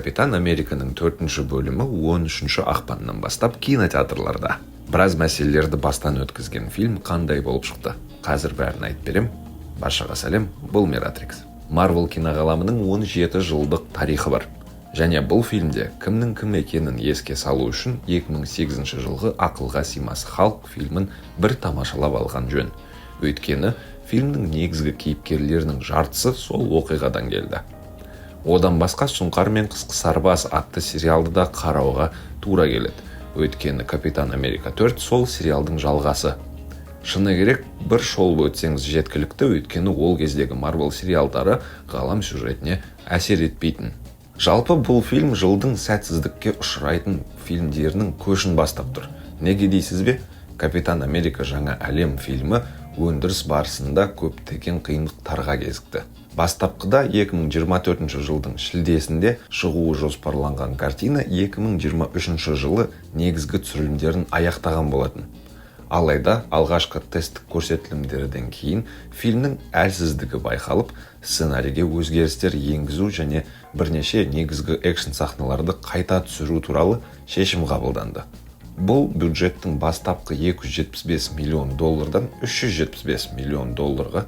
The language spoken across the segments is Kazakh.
Капитан Американың 4-ші бөлімі 13-ші ақпаннан бастап кинотеатрларда. Біраз мәселелерді бастан өткізген фильм қандай болып шықты? Қазір бәрін айтып берем. Баршаға сәлем, бұл Миратрикс. Marvel киноғаламының 17 жылдық тарихы бар. Және бұл фильмде кімнің кім екенін еске салу үшін 2008 жылғы ақылға сыймас Халк фильмін бір тамашалап алған жөн. Өйткені фильмнің негізгі кейіпкерлерінің жартысы сол оқиғадан келді. Одан басқа Сұңқар мен Қысқы сарбаз атты сериалды да қарауға тура келеді. Өйткені Капитан Америка 4 сол сериалдың жалғасы. Шыны керек, бір шолып өтсеңіз жеткілікті, өйткені ол кездегі Marvel сериалдары ғалам сюжетіне әсер етпейтін. Жалпы бұл фильм жылдың сәтсіздікке ұшырайтын фильмдерінің көшін бастап тұр. Неге дейсіз бе? Капитан Америка жаңа әлем фильмі өндіріс барысында көптеген қиындықтарға кезікті. Бастапқыда 2024 жылдың шілдесінде шығуы жоспарланған картина 2023 жылы негізгі түсірілімдерін аяқтаған болатын. Алайда алғашқы тесттік көрсетілімдерден кейін фильмнің әлсіздігі байқалып, сценарийге өзгерістер енгізу және бірнеше негізгі экшн сахналарды қайта түсіру туралы шешім қабылданды. Бұл бюджеттің бастапқы $275 миллион $375 миллион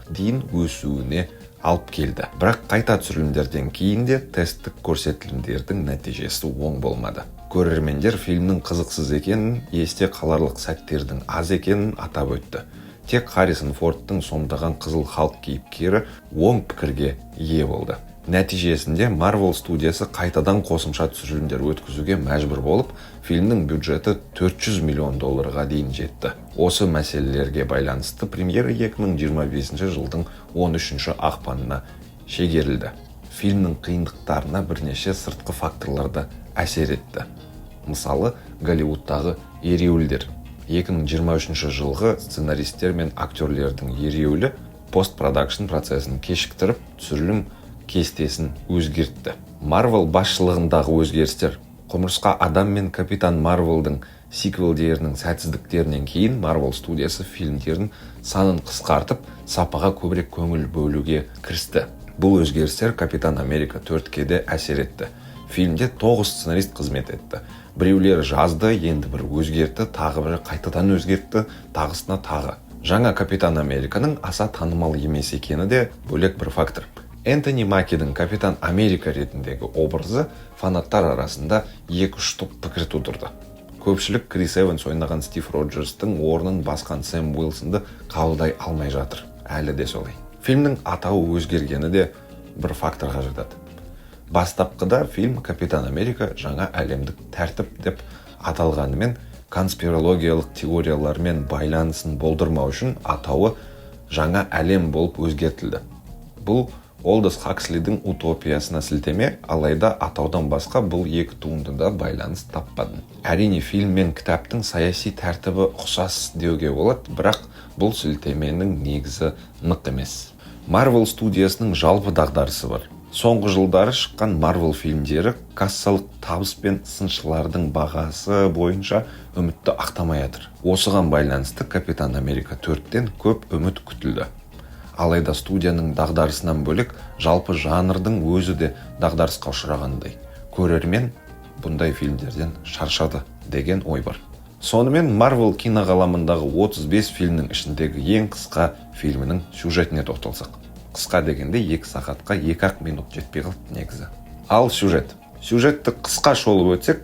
дейін өсуіне алып келді. Бірақ қайта түсірілімдерден кейін де тесттік көрсетілімдердің нәтижесі оң болмады. Көрермендер фильмнің қызықсыз екенін, есте қаларлық сәттердің аз екенін атап өтті. Тек Харрисон Фордтың сомдаған Қызыл Халк кейіпкері оң пікірге ие болды. Нәтижесінде Marvel студиясы қайтадан қосымша түсірілімдер өткізуге мәжбүр болып, фильмнің бюджеті $400 миллион дейін жетті. Осы мәселелерге байланысты премьера 2025 жылдың 13-ші ақпанына шегерілді. Фильмнің қиындықтарына бірнеше сыртқы факторларды әсер етті. Мысалы, Голливудтағы ереуілдер. 2023 жылғы сценаристер мен актерлердің ереуілі постпродакшн процесін кешіктіріп, түсірілім кестесін өзгертті. Marvel басшылығындағы өзгерістер. Құмырсқа адам мен Капитан Марвелдің сиквелдерінің сәтсіздіктерінен кейін Marvel студиясы фильмдерін санын қысқартып, сапаға көбірек көңіл бөлуге кірісті. Бұл өзгерістер Капитан Америка 4-ке де әсер етті. Фильмде 9 сценарист қызмет етті. Біреулері жазды, енді бір өзгертті, тағы бірі қайтадан өзгертті, тағысына тағы. Жаңа Капитан Американың аса танымал емес екені де бөлек бір фактор. Энтони Макидің Капитан Америка ретіндегі образы фанаттар арасында 2-3 топ пікір тудырды. Көпшілік Крис Эванс ойнаған Стив Роджерстың орнын басқан Сэм Уилсонды қабылдай алмай жатыр. Әлі де солай. Фильмнің атауы өзгергені де бір факторға жатады. Бастапқыда фильм Капитан Америка жаңа әлемдік тәртіп деп аталғанымен, конспирологиялық теориялармен байланысын болдырмау үшін атауы жаңа әлем болып өзгертілді. Бұл Олдос Хакслидің утопиясына сілтеме, алайда атаудан басқа бұл екі туындыда байланыс таппады. Әрине, фильм мен кітаптың саяси тәртібі ұқсас деуге болады, бірақ бұл сілтеменің негізі нық емес. Marvel студиясының жалпы дағдарысы бар. Соңғы жылдары шыққан Marvel фильмдері кассалық табыс пен сыншылардың бағасы бойынша үмітті ақтамай жатыр. Осыған байланысты Капитан Америка 4-тен көп үміт күтілді. Алайда студияның дағдарысынан бөлек жалпы жанрдың өзі де дағдарысқа ұшырағандай. Көрермен бұндай фильмдерден шаршады деген ой бар. Сонымен Marvel киноғаламындағы 35 фильмнің ішіндегі ең қысқа фильмінің сюжетіне тоқталсақ. Қысқа дегенде 2 сағатқа 2-ақ минут жетпей қалды негізі. Ал сюжетті қысқа шолып өтсек,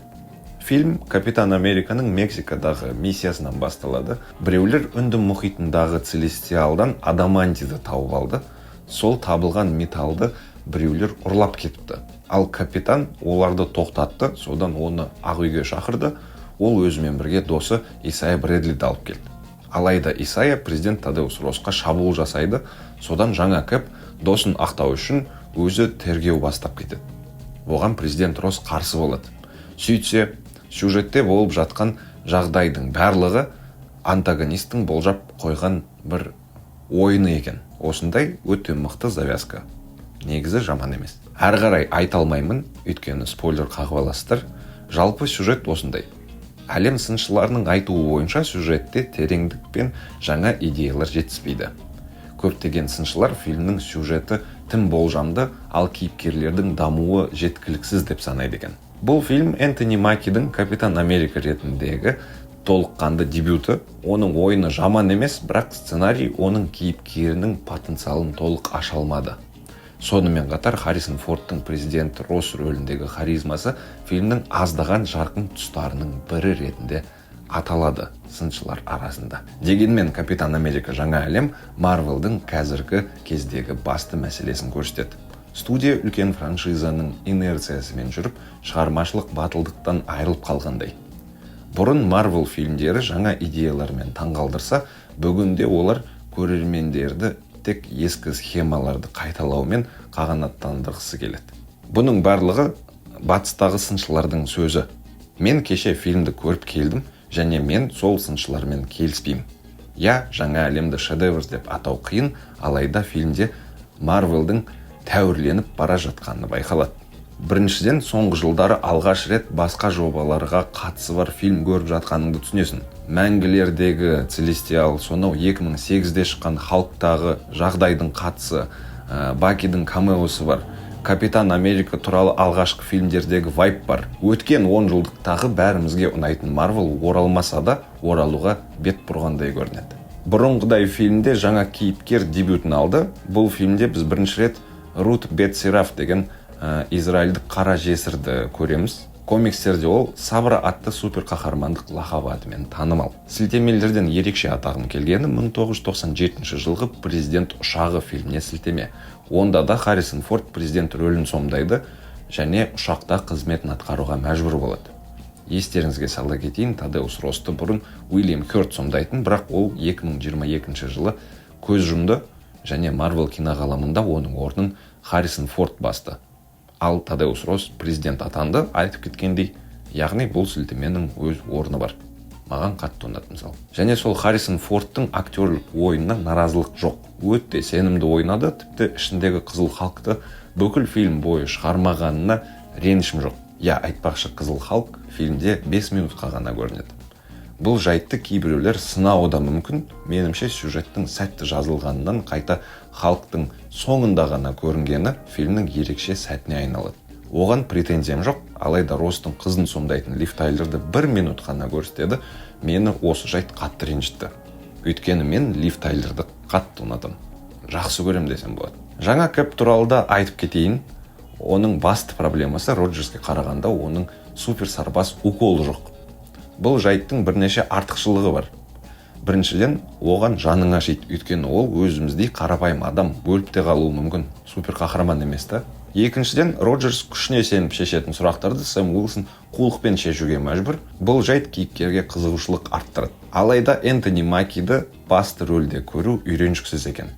фильм Капитан Американың Мексикадағы миссиясынан басталады. Біреулер Үнді мұхитындағы целестиалдан адамантиді тауып алды. Сол табылған металды біреулер ұрлап кетіпті. Ал капитан оларды тоқтатты, содан оны ақ үйге шақырды. Ол өзімен бірге досы Исайя Брэдлиді алып келді. Алайда Исайя президент Тадеус Россқа шабуыл жасайды. Содан жаңа Кэп досын ақтау үшін өзі тергеу бастап кетеді. Оған президент Росс қарсы болады. Сөйтсе, сюжетте болып жатқан жағдайдың барлығы антагонистің болжап қойған бір ойыны екен. Осындай өте мықты завязка. Негізі жаман емес. Әрі қарай айта алмаймын, өйткені спойлер қағып аласыздар. Жалпы сюжет осындай. Әлем сыншыларының айтуы бойынша сюжетте тереңдік пен жаңа идеялар жетіспейді. Көптеген сыншылар фильмнің сюжеті тым болжамды, ал кейіпкерлердің дамуы жеткіліксіз деп санайды екен. Бұл фильм Энтони Маккидің Капитан Америка ретіндегі толыққанды дебюті. Оның ойыны жаман емес, бірақ сценарий оның кейіпкерінің потенциалын толық аша алмады. Сонымен қатар Харрисон Фордтың президент Росс рөліндегі харизмасы фильмнің аздаған жарқын тұстарының бірі ретінде аталады сыншылар арасында. Дегенмен Капитан Америка жаңа әлем Марвелдің қазіргі кездегі басты мәселесін көрсетеді. Студия үлкен франшизаның инерциясымен жүріп, шығармашылық батылдықтан айырылып қалғандай. Бұрын Марвел фильмдері жаңа идеялармен таңғалдырса, бүгінде олар көрермендерді тек ескі схемаларды қайталаумен қағанаттандырғысы келеді. Бұның барлығы батыстағы сыншылардың сөзі. Мен кеше фильмді көріп келдім, және мен сол сыншылармен келіспеймін. Жаңа әлемді шедевр деп атау қиын, алайда фильмде Марвелдің тәуірленіп бара жатқаны байқалады. Біріншіден, соңғы жылдары алғаш рет басқа жобаларға қатысы бар фильм көріп жатқаныңды түсінесің. Мәңгілердегі Целестиал, сонау 2008-де шыққан Халктағы жағдайдың қатысы, Бакидің камеосы бар. Капитан Америка туралы алғашқы фильмдердегі вайп бар. Өткен 10 жылдықтағы бәрімізге ұнайтын Марвел оралмаса да, оралуға бет бұрғандай көрінеді. Бұрынғыдай фильмде жаңа кейіпкер дебютін алды. Бұл фильмде біз бірінші рет Рут Бет-Сераф деген израильдік қара жесірді көреміз. Комикстерде ол Сабра атты супер қаһармандық лақап атымен танымал. Сілтемелерден ерекше атағым келгені 1997 жылғы президент ұшағы фильміне сілтеме. Онда да Харрисон Форд президент рөлін сомдайды және ұшақта қызметін атқаруға мәжбүр болады. Естеріңізге сала кетейін, Тадеус Россты бұрын Уильям Хёрд сомдайтын, бірақ ол 2022 жылы көз жұмды және Марвел киноғаламында оның орнын Харрисон Форд басты. Ал Тадеус Росс президент атанды, айтып кеткендей, яғни бұл сілтеменің өз орны бар. Маған қатты ұнады мысалы. Және сол Харрисон Фордтың актерлік ойынына наразылық жоқ. Өте сенімді ойнады, тіпті ішіндегі Қызыл Халықты бүкіл фильм бойы шығармағанына ренішім жоқ. Айтпақшы, Қызыл Халық фильмде 5 минутқа ғана көрінеді. Бұл жайтты кейбіреулер сынауы да мүмкін. Менімше сюжеттің сәтті жазылғанынан қайта халықтың соңында ғана көрінгені фильмнің ерекше сәтіне айналады. Оған претензиям жоқ, алайда Росстың қызын сомдайтын Лив Тайлерді 1 минут қана көрсетеді, мені осы жайт қатты ренжітті. Өйткені мен Лив Тайлерді қатты ұнадым. Жақсы көрем десем болады. Жаңа Кэп туралы да айтып кетейін. Оның басты проблемасы Роджерске қарағанда оның супер сарбаз уколы жоқ. Бұл жайттың бірнеше артықшылығы бар. Біріншіден, оған жаның ашиды, өйткені ол өзіміздей қарапайым адам, бөліп те қалуы мүмкін. Супер қаһарман емес та. Екіншіден, Роджерс күшіне сеніп шешетін сұрақтарды Сэм Уилсон қулықпен шешуге мәжбүр. Бұл жайт кейіпкерге қызығушылық арттырады. Алайда Энтони Маккиді басты рөлде көру үйреншіксіз екен.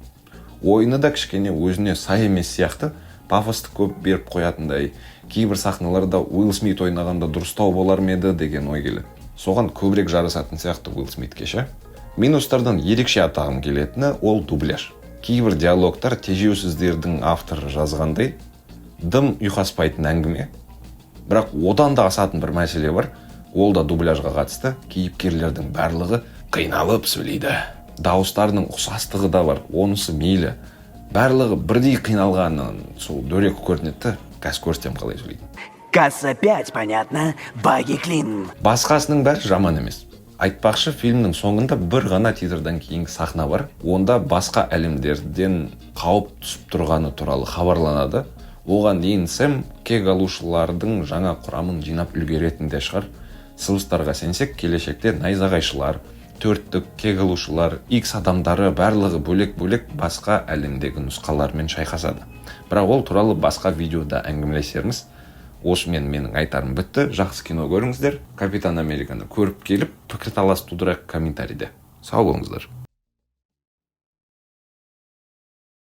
Ойыны да кішкене өзіне сай емес сияқты, пафосты көп беріп қоятындай, кейбір сахналарда Уилл Смит ойнағанда дұрыстау болар ма еді деген ой келеді. Соған көбірек жарасатын сияқты Уилл Смит кеше. Минустардан ерекше атағым келетіні ол дубляж. Кейбір диалогтар тежеусіздердің авторы жазғандай, дым ұйқаспайтын әңгіме. Бірақ одан да асатын бір мәселе бар. Ол да дубляжға қатысты. Кейіпкерлердің барлығы қиналып сөйлейді. Дауыстарының ұқсастығы да бар. Онысы мейлі. Барлығы бірдей қиналғанын сол дөрекі көрінеді. Қазір көрсетем қалай сөйлейді. Касса 5, понятно, баги клин. Басқасының бәрі жаман емес. Айтпақшы, фильмнің соңында бір ғана титрдан кейінгі сахна бар. Онда басқа әлемдерден қауіп түсіп тұрғаны туралы хабарланады. Оған дейін Сэм кек алушылардың жаңа құрамын жинап үлгеретінде шығар. Сылыстарға сенсек, келешекте найзағайшылар, төрттік кек алушылар, X адамдары барлығы бөлек-бөлек басқа әлемдегі нұсқалармен шайқасады. Бірақ ол туралы басқа видеода әңгімелесерміз. Осымен менің айтарым бітті. Жақсы кино көріңіздер. Капитан Американы көріп келіп, пікірталас тудырайық комментарийде. Сау болыңыздар.